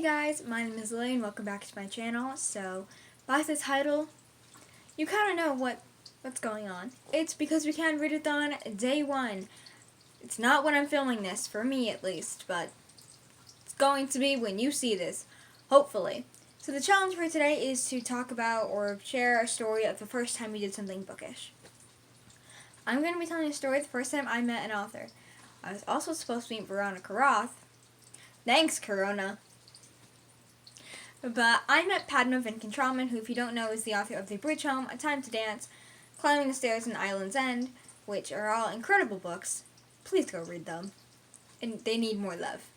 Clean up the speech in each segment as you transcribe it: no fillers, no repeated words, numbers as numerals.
Hey guys, my name is Lily and welcome back to my channel. So, by the title, you kind of know what's going on. It's because we can readathon day 1. It's not when I'm filming this, for me at least, but it's going to be when you see this, hopefully. So the challenge for today is to talk about or share a story of the first time you did something bookish. I'm going to be telling a story the first time I met an author. I was also supposed to meet Veronica Roth. Thanks, Corona. But I met Padma Venkatraman, who, if you don't know, is the author of The Bridge Home, A Time to Dance, Climbing the Stairs, and Island's End, which are all incredible books. Please go read them. And they need more love.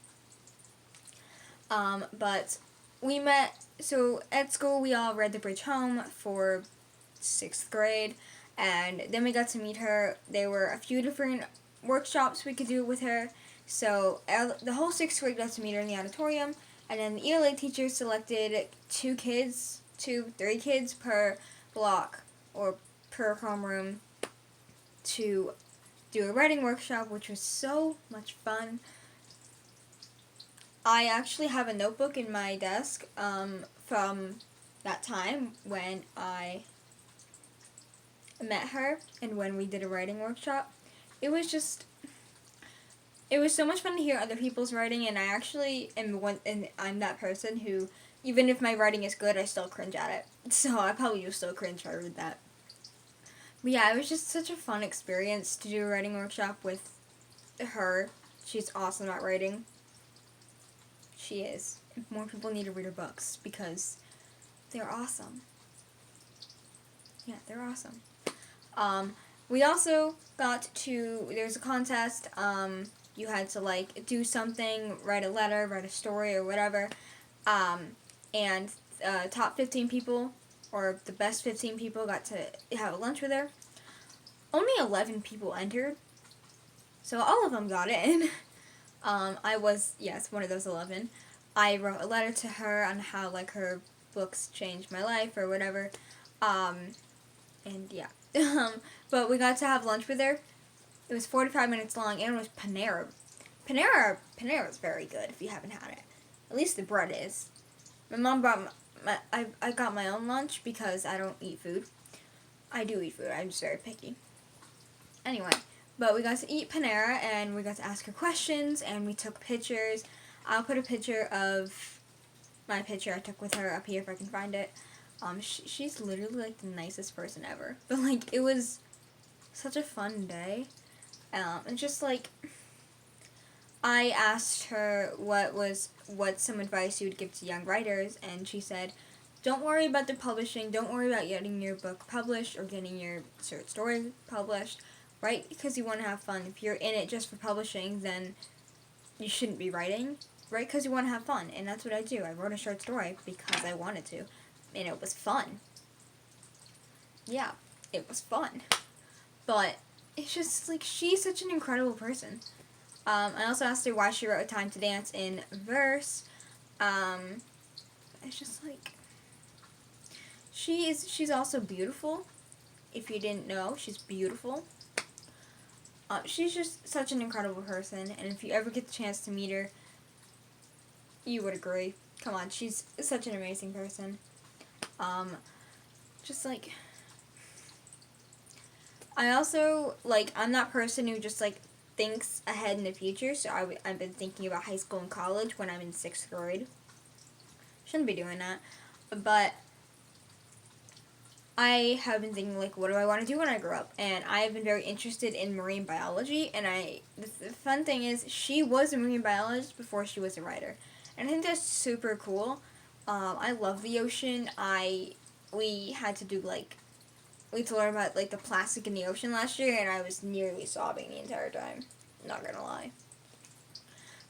But we met, so at school we all read The Bridge Home for 6th grade, and then we got to meet her. There were a few different workshops we could do with her, so the whole 6th grade got to meet her in the auditorium. And then the ELA teacher selected 3 kids per block or per homeroom to do a writing workshop, which was so much fun. I actually have a notebook in my desk from that time when I met her and when we did a writing workshop. It was so much fun to hear other people's writing, and I actually I'm that person who, even if my writing is good, I still cringe at it. So I probably will still cringe if I read that. But yeah, it was just such a fun experience to do a writing workshop with her. She's awesome at writing. She is. More people need to read her books because they're awesome. Yeah, they're awesome. We also got to, there's a contest, you had to do something, write a letter, write a story or whatever, and top 15 people, or the best 15 people, got to have a lunch with her. Only 11 people entered, so all of them got in. I was, yes, one of those 11. I wrote a letter to her on how, her books changed my life or whatever, and yeah. But we got to have lunch with her. It was 45 minutes long, and it was Panera. Panera is very good if you haven't had it. At least the bread is. My mom brought I got my own lunch because I don't eat food. I do eat food. I'm just very picky. Anyway, but we got to eat Panera, and we got to ask her questions, and we took pictures. I'll put a picture of my picture I took with her up here if I can find it. She's literally the nicest person ever. But it was such a fun day. And just I asked her what some advice you would give to young writers, and she said, don't worry about the publishing, don't worry about getting your book published or getting your short story published. Write because you want to have fun. If you're in it just for publishing, then you shouldn't be writing. Write because you want to have fun, and that's what I do. I wrote a short story because I wanted to, and it was fun. Yeah, it was fun. But it's just, she's such an incredible person. I also asked her why she wrote A Time to Dance in verse. It's just, she's also beautiful. If you didn't know, she's beautiful. She's just such an incredible person, and if you ever get the chance to meet her, you would agree. Come on, she's such an amazing person. I also, I'm that person who just, thinks ahead in the future, so I've been thinking about high school and college when I'm in 6th grade. Shouldn't be doing that, but I have been thinking, what do I want to do when I grow up? And I have been very interested in marine biology, and the fun thing is, she was a marine biologist before she was a writer. And I think that's super cool. I love the ocean. We had to do, we had to learn about, the plastic in the ocean last year, and I was nearly sobbing the entire time. Not gonna lie.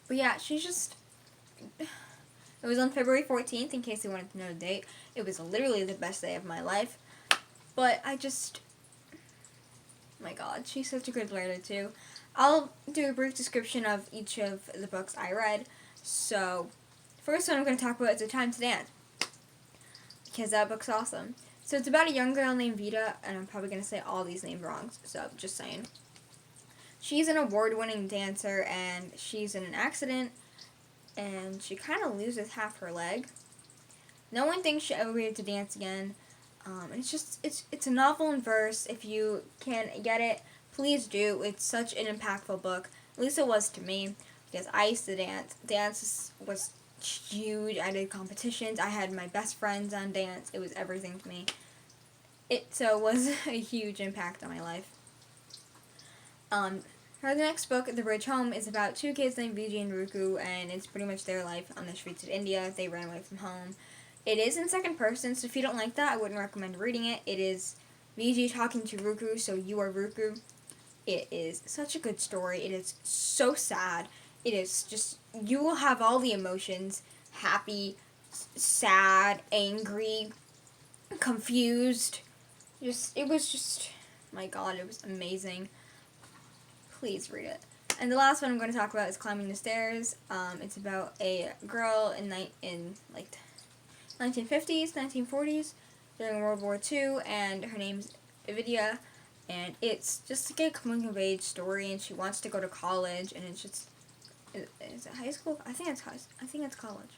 But yeah, she's just... It was on February 14th, in case you wanted to know the date. It was literally the best day of my life. But I just... My god, she's such a good writer, too. I'll do a brief description of each of the books I read. So, first one I'm going to talk about is A Time to Dance, because that book's awesome. So it's about a young girl named Vita, and I'm probably going to say all these names wrong, so just saying. She's an award-winning dancer, and she's in an accident, and she kind of loses half her leg. No one thinks she'll ever be able to dance again. And it's a novel in verse. If you can get it, please do. It's such an impactful book. At least it was to me, because I used to dance. Dance was huge. I did competitions. I had my best friends on dance. It was everything to me. It was a huge impact on my life. Her next book, The Bridge Home, is about two kids named Vijay and Ruku, and it's pretty much their life on the streets of India. They ran away from home. It is in second person, so if you don't like that, I wouldn't recommend reading it. It is Vijay talking to Ruku, so you are Ruku. It is such a good story. It is so sad. It is just, you will have all the emotions: happy, sad, angry, confused. It was just, my God, it was amazing. Please read it. And the last one I'm going to talk about is Climbing the Stairs. It's about a girl in like 1950s, 1940s, during World War II, and her name's Vidya, and it's just like a coming of age story, and she wants to go to college, and it's just, is it high school? I think it's college,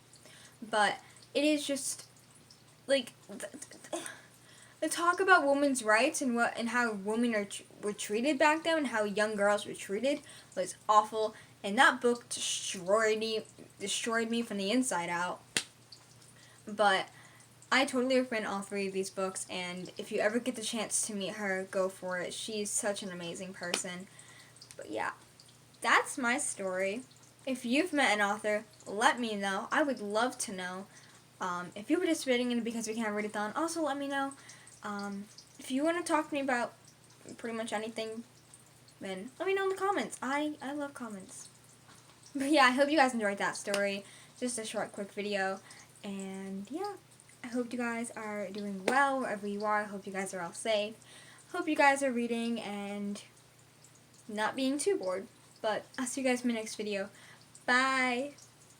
but it is just like the talk about women's rights and how women were treated back then, and how young girls were treated, was awful, and that book destroyed me from the inside out. But I totally recommend all three of these books, and if you ever get the chance to meet her, go for it. She's such an amazing person. But yeah, that's my story. If you've met an author, let me know. I would love to know. If you're participating in it because we can have a readathon, also let me know. If you want to talk to me about pretty much anything, then let me know in the comments. I love comments. But yeah, I hope you guys enjoyed that story. Just a short, quick video. And yeah, I hope you guys are doing well wherever you are. I hope you guys are all safe. Hope you guys are reading and not being too bored. But I'll see you guys in my next video. Bye!